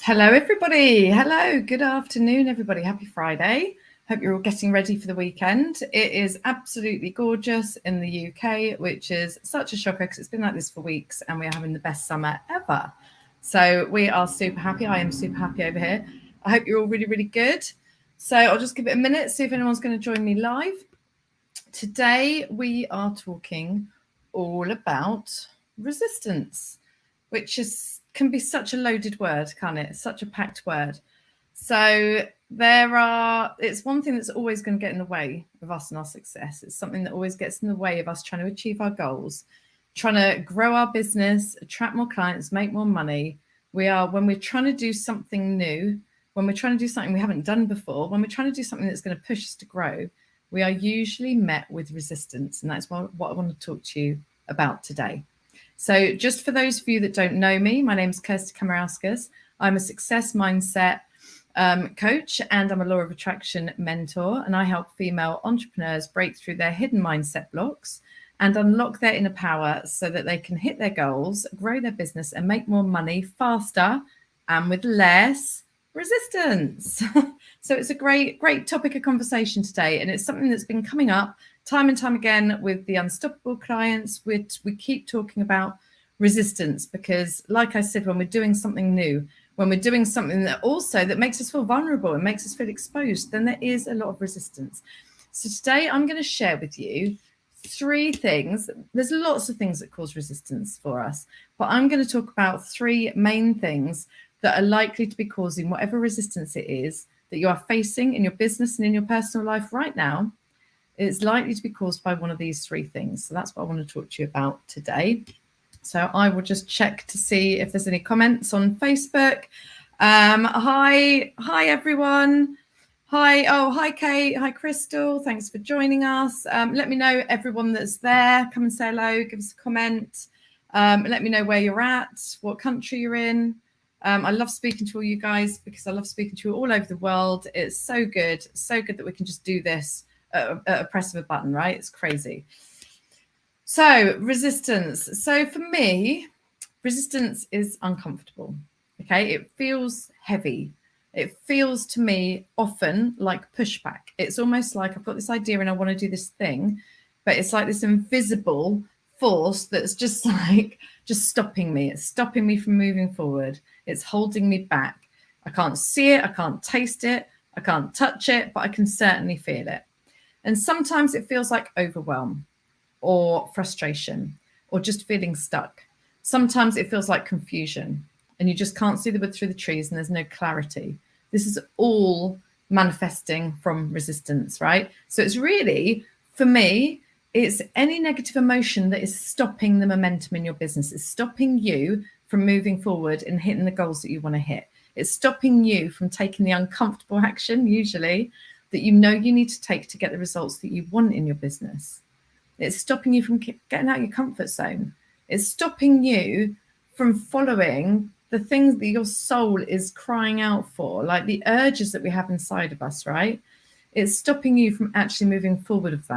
Hello, everybody. Hello. Good afternoon, everybody. Happy Friday. Hope you're all getting ready for the weekend. It is absolutely gorgeous in the UK, which is such a shocker because it's been like this for weeks and we're having the best summer ever. So we are super happy. I am super happy over here. I hope you're all really, really good. So I'll just give it a minute, see if anyone's going to join me live. Today, we are talking all about resistance, which can be such a loaded word, can't it? Such a packed word. So it's one thing that's always going to get in the way of us and our success. It's something that always gets in the way of us trying to achieve our goals, trying to grow our business, attract more clients, make more money. When we're trying to do something new, when we're trying to do something we haven't done before, when we're trying to do something that's going to push us to grow, we are usually met with resistance. And that's what I want to talk to you about today. So just for those of you that don't know me, my name is Kirsty Kamarauskas. I'm a success mindset coach and I'm a law of attraction mentor. And I help female entrepreneurs break through their hidden mindset blocks and unlock their inner power so that they can hit their goals, grow their business and make more money faster and with less resistance. So it's a great topic of conversation today. And it's something that's been coming up time and time again with the Unstoppable clients. We keep talking about resistance because, like I said, when we're doing something new, when we're doing something that makes us feel vulnerable and makes us feel exposed, then there is a lot of resistance. So today I'm going to share with you 3 things. There's lots of things that cause resistance for us, but I'm going to talk about 3 main things that are likely to be causing whatever resistance it is that you are facing in your business and in your personal life right now. It's likely to be caused by one of these 3 things. So that's what I want to talk to you about today. So I will just check to see if there's any comments on Facebook. Hi everyone. Hi Kate. Hi Crystal. Thanks for joining us. Let me know everyone that's there. Come and say hello. Give us a comment. Let me know where you're at, what country you're in. I love speaking to all you guys because I love speaking to you all over the world. It's so good that we can just do this at a press of a button, right? It's crazy. So resistance. So for me, resistance is uncomfortable. Okay, it feels heavy. It feels to me often like pushback. It's almost like I've got this idea and I want to do this thing, but it's like this invisible force that's just stopping me. It's stopping me from moving forward. It's holding me back. I can't see it. I can't taste it. I can't touch it, but I can certainly feel it. And sometimes it feels like overwhelm or frustration or just feeling stuck. Sometimes it feels like confusion and you just can't see the wood through the trees and there's no clarity. This is all manifesting from resistance, right? So it's really, for me, it's any negative emotion that is stopping the momentum in your business. It's stopping you from moving forward and hitting the goals that you want to hit. It's stopping you from taking the uncomfortable action, usually, that you know you need to take to get the results that you want in your business. It's stopping you from getting out of your comfort zone. It's stopping you from following the things that your soul is crying out for, like the urges that we have inside of us, right? It's stopping you from actually moving forward with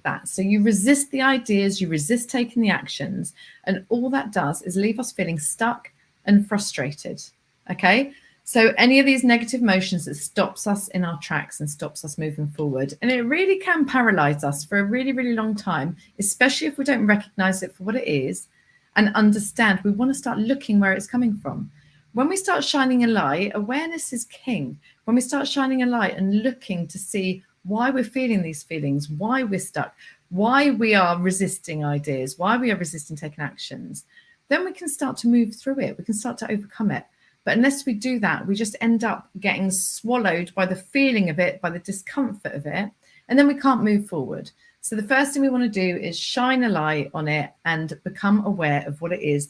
that. So you resist the ideas, you resist taking the actions, and all that does is leave us feeling stuck and frustrated. Okay. So any of these negative emotions that stops us in our tracks and stops us moving forward. And it really can paralyze us for a really, really long time, especially if we don't recognize it for what it is and understand. We want to start looking where it's coming from. When we start shining a light, awareness is king. When we start shining a light and looking to see why we're feeling these feelings, why we're stuck, why we are resisting ideas, why we are resisting taking actions, then we can start to move through it. We can start to overcome it. But unless we do that, we just end up getting swallowed by the feeling of it, by the discomfort of it, and then we can't move forward. So the first thing we want to do is shine a light on it and become aware of what it is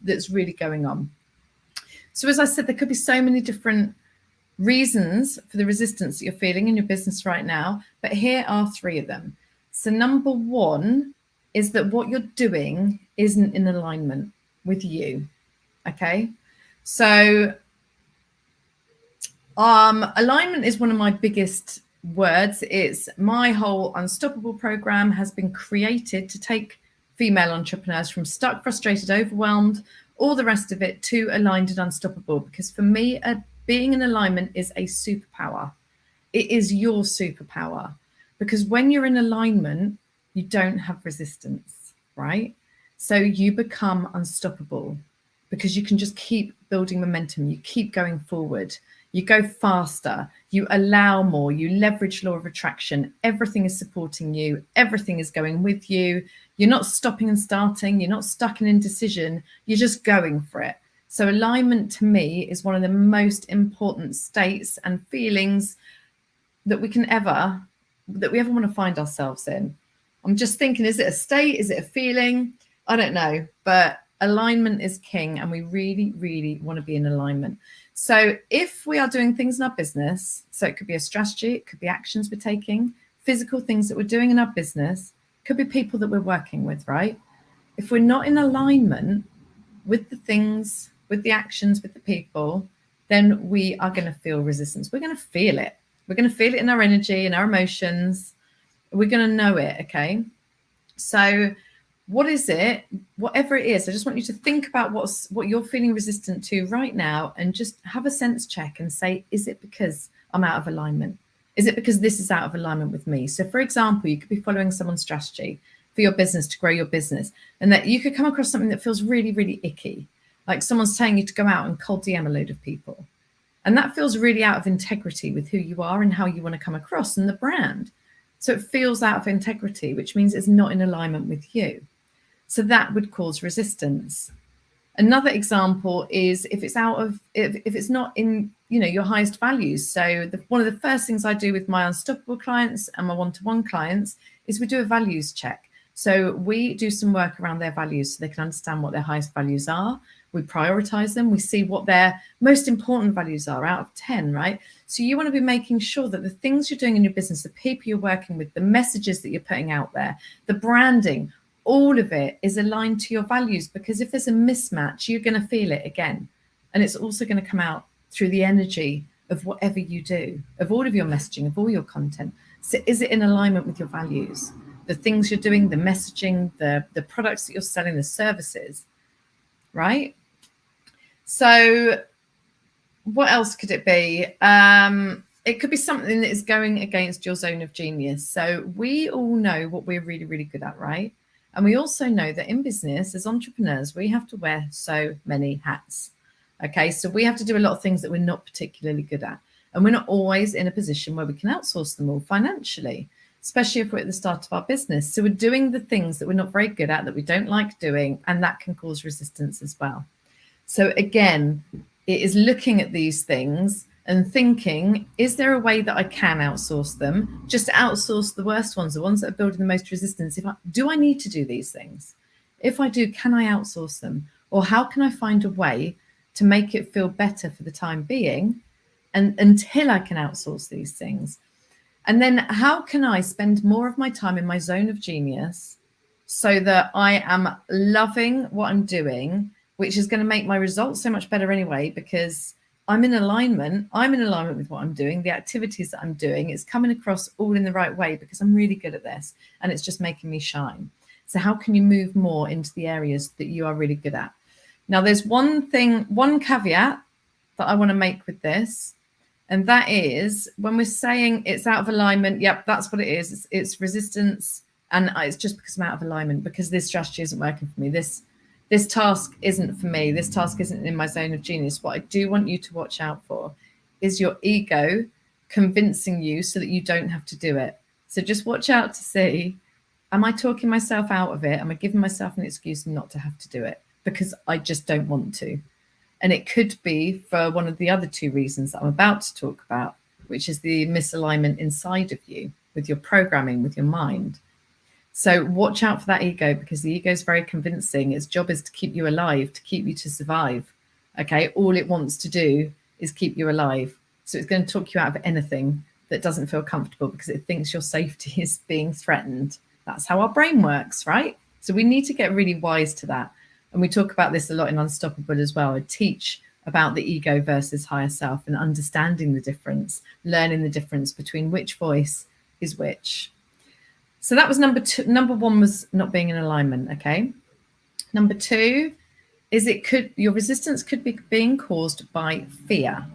that's really going on. So as I said, there could be so many different reasons for the resistance that you're feeling in your business right now, but here are 3 of them. So number 1 is that what you're doing isn't in alignment with you. Okay. So alignment is one of my biggest words. It's my whole Unstoppable program has been created to take female entrepreneurs from stuck, frustrated, overwhelmed, all the rest of it to aligned and unstoppable. Because for me, being in alignment is a superpower. It is your superpower, because when you're in alignment, you don't have resistance, right? So you become unstoppable because you can just keep building momentum. You keep going forward. You go faster. You allow more. You leverage law of attraction. Everything is supporting you. Everything is going with you. You're not stopping and starting. You're not stuck in indecision. You're just going for it. So alignment to me is one of the most important states and feelings that we ever want to find ourselves in. I'm just thinking, is it a state? Is it a feeling? I don't know, but alignment is king, and we really, really want to be in alignment. So if we are doing things in our business, so it could be a strategy, it could be actions we're taking, physical things that we're doing in our business, could be people that we're working with, right? If we're not in alignment with the things, with the actions, with the people, then we are going to feel resistance. We're going to feel it. We're going to feel it in our energy, in our emotions. We're going to know it, okay? So what is it? Whatever it is, I just want you to think about what you're feeling resistant to right now, and just have a sense check and say, is it because I'm out of alignment? Is it because this is out of alignment with me? So for example, you could be following someone's strategy for your business, to grow your business, and that you could come across something that feels really, really icky. Like someone's telling you to go out and cold DM a load of people. And that feels really out of integrity with who you are and how you want to come across and the brand. So it feels out of integrity, which means it's not in alignment with you. So that would cause resistance. Another example is if it's not in, your highest values. So one of the first things I do with my unstoppable clients and my one-to-one clients is we do a values check. So we do some work around their values so they can understand what their highest values are. We prioritize them. We see what their most important values are out of 10, right? So you want to be making sure that the things you're doing in your business, the people you're working with, the messages that you're putting out there, the branding, all of it is aligned to your values, because if there's a mismatch, you're going to feel it again. And it's also going to come out through the energy of whatever you do, of all of your messaging, of all your content. So is it in alignment with your values? The things you're doing, the messaging, the products that you're selling, the services, right? So what else could it be? It could be something that is going against your zone of genius. So we all know what we're really, really good at, right? And we also know that in business, as entrepreneurs, we have to wear so many hats. Okay, so we have to do a lot of things that we're not particularly good at. And we're not always in a position where we can outsource them all financially, especially if we're at the start of our business. So we're doing the things that we're not very good at, that we don't like doing, and that can cause resistance as well. So again, it is looking at these things and thinking, is there a way that I can outsource them? Just outsource the worst ones, the ones that are building the most resistance. Do I need to do these things? If I do, can I outsource them? Or how can I find a way to make it feel better for the time being, and until I can outsource these things? And then how can I spend more of my time in my zone of genius so that I am loving what I'm doing, which is going to make my results so much better anyway, because I'm in alignment with what I'm doing, the activities that I'm doing, it's coming across all in the right way because I'm really good at this and it's just making me shine. So how can you move more into the areas that you are really good at? Now, there's one caveat that I want to make with this, and that is when we're saying it's out of alignment, yep, that's what it is. It's resistance, and it's just because I'm out of alignment, because this strategy isn't working for me. This task isn't for me. This task isn't in my zone of genius. What I do want you to watch out for is your ego convincing you so that you don't have to do it. So just watch out to see, am I talking myself out of it? Am I giving myself an excuse not to have to do it because I just don't want to? And it could be for one of the other two reasons that I'm about to talk about, which is the misalignment inside of you with your programming, with your mind. So watch out for that ego, because the ego is very convincing. Its job is to keep you alive, to keep you to survive. Okay, all it wants to do is keep you alive. So it's going to talk you out of anything that doesn't feel comfortable because it thinks your safety is being threatened. That's how our brain works, right? So we need to get really wise to that. And we talk about this a lot in Unstoppable as well. I teach about the ego versus higher self and understanding the difference, learning the difference between which voice is which. So that was number two. Number one was not being in alignment. Okay. Number two your resistance could be being caused by fear.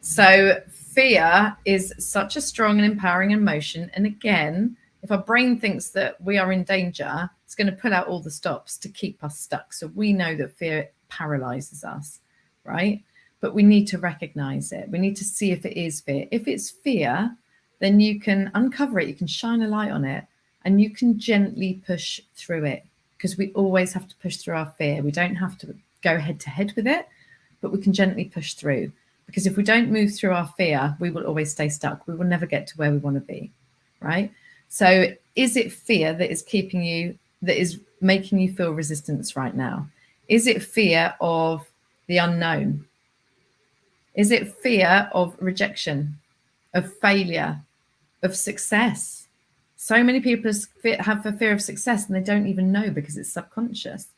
So fear is such a strong and empowering emotion. And again, if our brain thinks that we are in danger, it's going to pull out all the stops to keep us stuck. So we know that fear paralyzes us, right? But we need to recognize it. We need to see if it is fear. If it's fear, then you can uncover it. You can shine a light on it and you can gently push through it, because we always have to push through our fear. We don't have to go head to head with it, but we can gently push through. Because if we don't move through our fear, we will always stay stuck. We will never get to where we want to be, right? So is it fear that is keeping you, that is making you feel resistance right now? Is it fear of the unknown? Is it fear of rejection, of failure, of success? So many people have a fear of success and they don't even know because it's subconscious.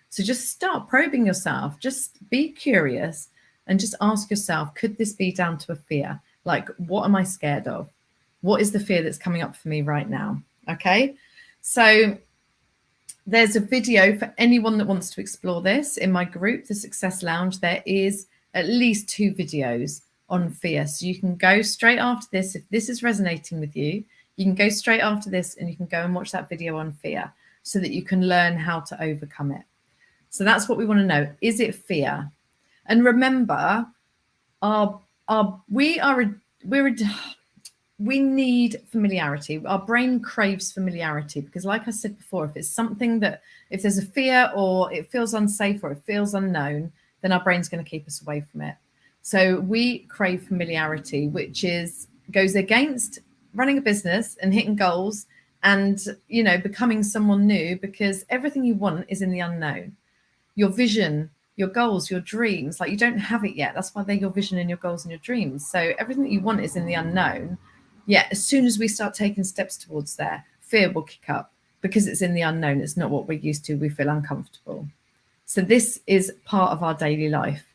So just start probing yourself. Just be curious and just ask yourself, could this be down to a fear? Like, what am I scared of? What is the fear that's coming up for me right now? Okay. So there's a video for anyone that wants to explore this in my group, the Success Lounge. There is at least 2 videos on fear. So you can go straight after this. If this is resonating with you, you can go straight after this and you can go and watch that video on fear so that you can learn how to overcome it. So that's what we want to know. Is it fear? And remember, we need familiarity. Our brain craves familiarity because, like I said before, if it's something that, if there's a fear or it feels unsafe or it feels unknown, then our brain's going to keep us away from it. So we crave familiarity, which goes against running a business and hitting goals and, becoming someone new, because everything you want is in the unknown. Your vision, your goals, your dreams, like you don't have it yet. That's why they're your vision and your goals and your dreams. So everything that you want is in the unknown. Yeah, as soon as we start taking steps towards there, fear will kick up because it's in the unknown. It's not what we're used to. We feel uncomfortable. So this is part of our daily life.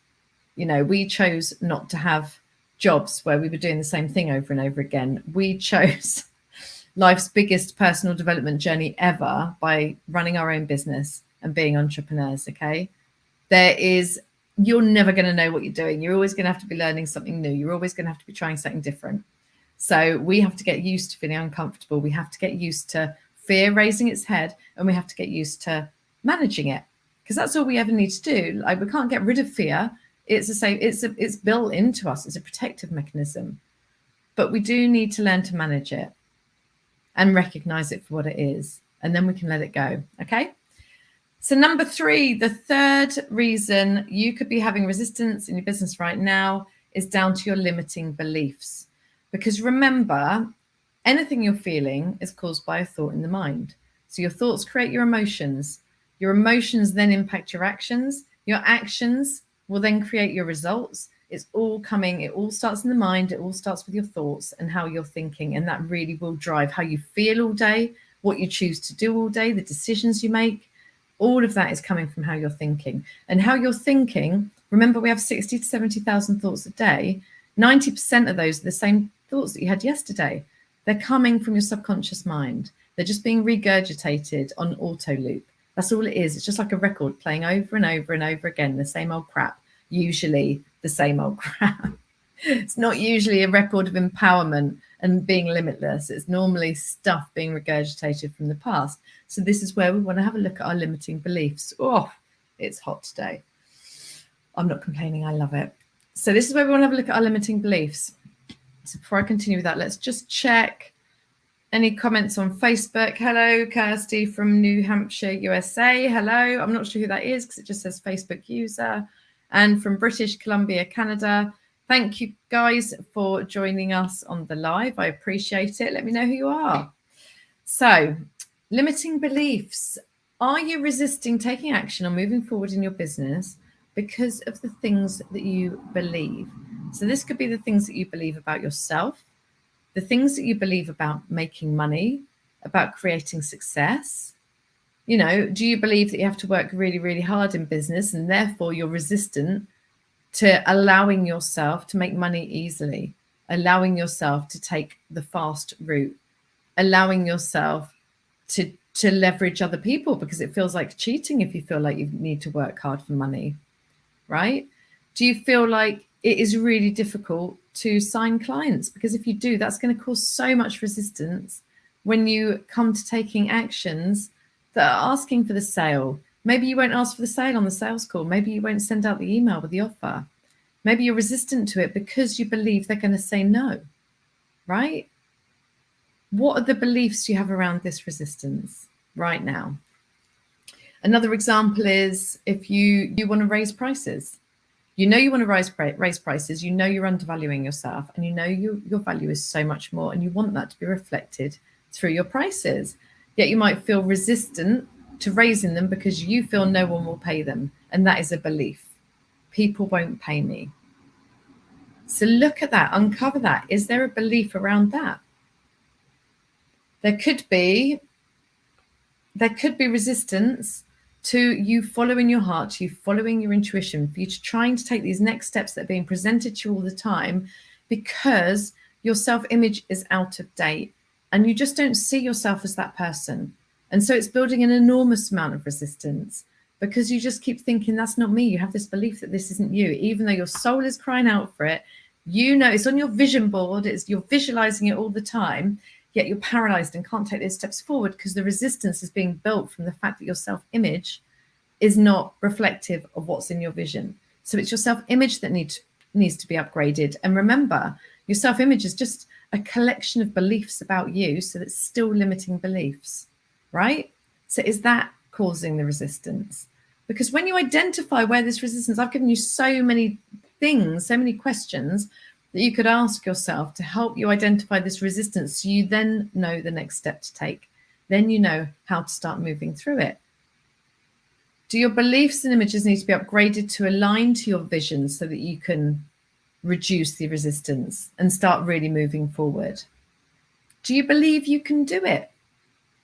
We chose not to have jobs where we were doing the same thing over and over again. We chose life's biggest personal development journey ever by running our own business and being entrepreneurs. Okay. You're never going to know what you're doing. You're always going to have to be learning something new. You're always going to have to be trying something different. So we have to get used to feeling uncomfortable. We have to get used to fear raising its head, and we have to get used to managing it, because that's all we ever need to do. Like, we can't get rid of fear. It's built into us. It's a protective mechanism, but we do need to learn to manage it and recognize it for what it is. And then we can let it go. Okay. So number 3, the third reason you could be having resistance in your business right now is down to your limiting beliefs. Because remember, anything you're feeling is caused by a thought in the mind. So your thoughts create your emotions. Your emotions then impact your actions. Your actions will then create your results. It all starts in the mind. It all starts with your thoughts and how you're thinking. And that really will drive how you feel all day, what you choose to do all day, the decisions you make. All of that is coming from how you're thinking. And how you're thinking, remember, we have 60 to 70,000 thoughts a day. 90% of those are the same thoughts that you had yesterday. They're coming from your subconscious mind. They're just being regurgitated on auto loop. That's all it is. It's just like a record playing over and over and over again, the same old crap, usually the same old crap. It's not usually a record of empowerment and being limitless. It's normally stuff being regurgitated from the past. So this is where we want to have a look at our limiting beliefs. Oh, it's hot today. I'm not complaining. I love it. So this is where we want to have a look at our limiting beliefs. So before I continue with that, let's just check any comments on Facebook. Hello, Kirsty from New Hampshire, USA. Hello. I'm not sure who that is because it just says Facebook user. And from British Columbia, Canada. Thank you guys for joining us on the live. I appreciate it. Let me know who you are. So, limiting beliefs. Are you resisting taking action or moving forward in your business because of the things that you believe? So this could be the things that you believe about yourself, the things that you believe about making money, about creating success. Do you believe that you have to work really, really hard in business and therefore you're resistant to allowing yourself to make money easily, allowing yourself to take the fast route, allowing yourself to to leverage other people because it feels like cheating if you feel like you need to work hard for money, right? Do you feel like it is really difficult to sign clients? Because if you do, that's going to cause so much resistance when you come to taking actions that are asking for the sale. Maybe you won't ask for the sale on the sales call. Maybe you won't send out the email with the offer. Maybe you're resistant to it because you believe they're going to say no, right? What are the beliefs you have around this resistance right now? Another example is if you want to raise prices. You know you want to raise prices, you know you're undervaluing yourself, and you know your value is so much more, and you want that to be reflected through your prices. Yet you might feel resistant to raising them because you feel no one will pay them. And that is a belief. People won't pay me. So look at that, uncover that. Is there a belief around that? There could be resistance to you following your heart, to you following your intuition, for you to trying to take these next steps that are being presented to you all the time, because your self-image is out of date and you just don't see yourself as that person. And so it's building an enormous amount of resistance because you just keep thinking, that's not me. You have this belief that this isn't you, even though your soul is crying out for it. You know, it's on your vision board, you're visualizing it all the time. Yet you're paralyzed and can't take those steps forward because the resistance is being built from the fact that your self-image is not reflective of what's in your vision. So it's your self-image that needs to be upgraded. And remember, your self-image is just a collection of beliefs about you, so that's still limiting beliefs, right? So is that causing the resistance? Because when you identify where this resistance, I've given you so many things, so many questions that you could ask yourself to help you identify this resistance, so you then know the next step to take. Then you know how to start moving through it. Do your beliefs and images need to be upgraded to align to your vision so that you can reduce the resistance and start really moving forward? Do you believe you can do it?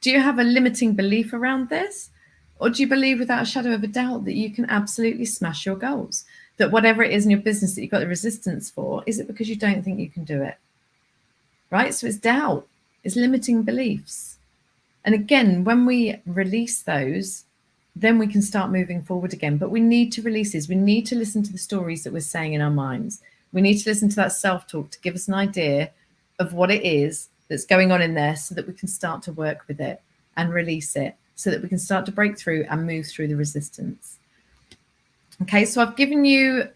Do you have a limiting belief around this? Or do you believe without a shadow of a doubt that you can absolutely smash your goals? That whatever it is in your business that you've got the resistance for, is it because you don't think you can do it? Right? So it's doubt, it's limiting beliefs. And again, when we release those, then we can start moving forward again. But we need to release these. We need to listen to the stories that we're saying in our minds. We need to listen to that self-talk to give us an idea of what it is that's going on in there, so that we can start to work with it and release it, so that we can start to break through and move through the resistance. Okay, so I've given you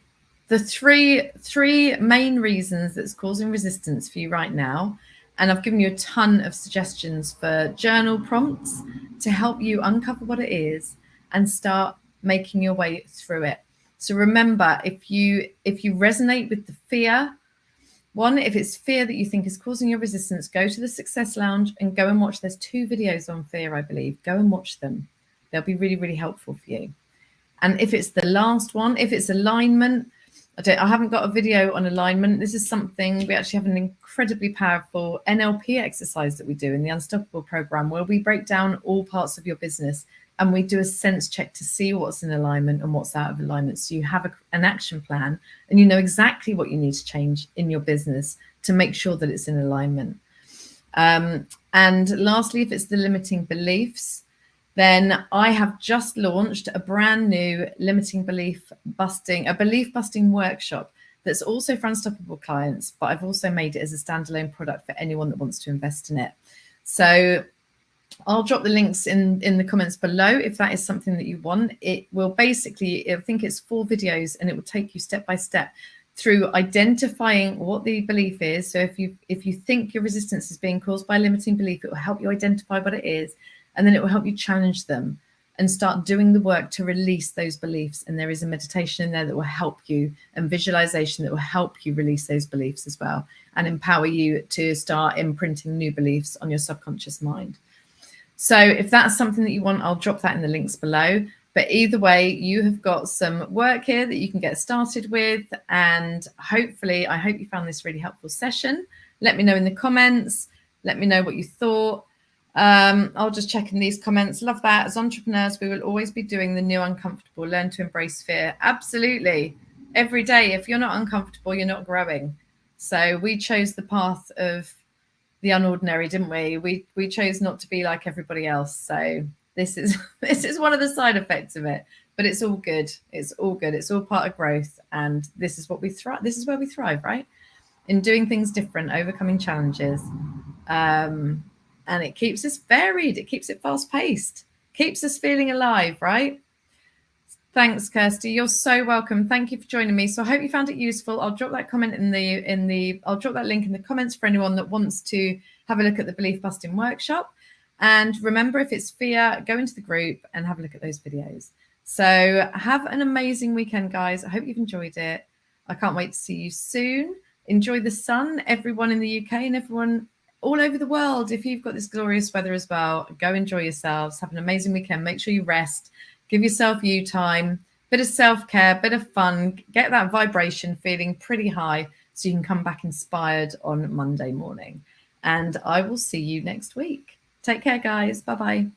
the three main reasons that's causing resistance for you right now. And I've given you a ton of suggestions for journal prompts to help you uncover what it is and start making your way through it. So remember, if you resonate with the fear, if it's fear that you think is causing your resistance, go to the Success Lounge and go and watch. There's 2 videos on fear, I believe. Go and watch them. They'll be really, really helpful for you. And if it's the last one, if it's alignment, I haven't got a video on alignment. This is something, we actually have an incredibly powerful NLP exercise that we do in the Unstoppable program, where we break down all parts of your business and we do a sense check to see what's in alignment and what's out of alignment. So you have an action plan and you know exactly what you need to change in your business to make sure that it's in alignment. And lastly, if it's the limiting beliefs, then I have just launched a brand new belief busting workshop that's also for Unstoppable clients, but I've also made it as a standalone product for anyone that wants to invest in it. So I'll drop the links in the comments below if that is something that you want. It will basically, I think it's 4 videos, and it will take you step by step through identifying what the belief is. So if you think your resistance is being caused by a limiting belief, it will help you identify what it is. And then it will help you challenge them and start doing the work to release those beliefs. And there is a meditation in there that will help you, and visualization that will help you release those beliefs as well, and empower you to start imprinting new beliefs on your subconscious mind. So if that's something that you want, I'll drop that in the links below. But either way, you have got some work here that you can get started with. And hopefully, I hope you found this really helpful session. Let me know in the comments. Let me know what you thought. I'll just check in these comments. Love that. As entrepreneurs, we will always be doing the new uncomfortable. Learn to embrace fear. Absolutely. Every day. If you're not uncomfortable, you're not growing. So we chose the path of the unordinary, didn't we? We chose not to be like everybody else. So this is this is one of the side effects of it. But it's all good. It's all good. It's all part of growth, and this is what we thrive. This is where we thrive, right? In doing things different, overcoming challenges, and it keeps us varied. It keeps it fast paced. Keeps us feeling alive, right? Thanks, Kirsty. You're so welcome. Thank you for joining me. So I hope you found it useful. I'll drop that comment I'll drop that link in the comments for anyone that wants to have a look at the Belief Busting Workshop. And remember, if it's fear, go into the group and have a look at those videos. So have an amazing weekend, guys. I hope you've enjoyed it. I can't wait to see you soon. Enjoy the sun, everyone in the UK and everyone all over the world. If you've got this glorious weather as well, go enjoy yourselves. Have an amazing weekend. Make sure you rest. Give yourself you time, bit of self-care, bit of fun, get that vibration feeling pretty high so you can come back inspired on Monday morning. And I will see you next week. Take care, guys. Bye-bye.